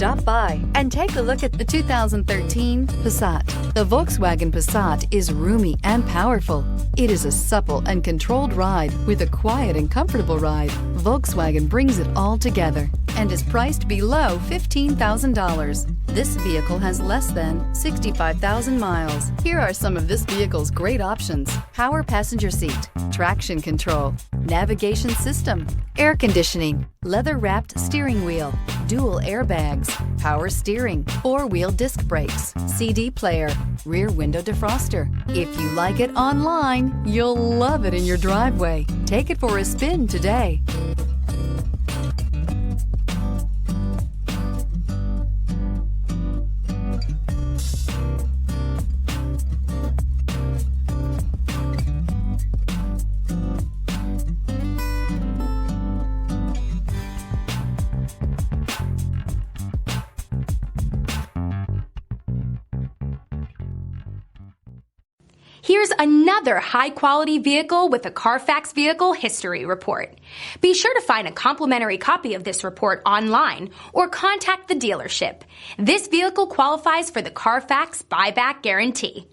Stop by and take a look at the 2013 Passat. The Volkswagen Passat is roomy and powerful. It is a supple and controlled ride with a quiet and comfortable ride. Volkswagen brings it all together and is priced below $15,000. This vehicle has less than 65,000 miles. Here are some of this vehicle's great options: power passenger seat, traction control, navigation system, air conditioning, leather-wrapped steering wheel, dual airbags, power steering, four-wheel disc brakes, CD player, rear window defroster. If you like it online, you'll love it in your driveway. Take it for a spin today. Here's another high-quality vehicle with a Carfax Vehicle History Report. Be sure to find a complimentary copy of this report online or contact the dealership. This vehicle qualifies for the Carfax Buyback Guarantee.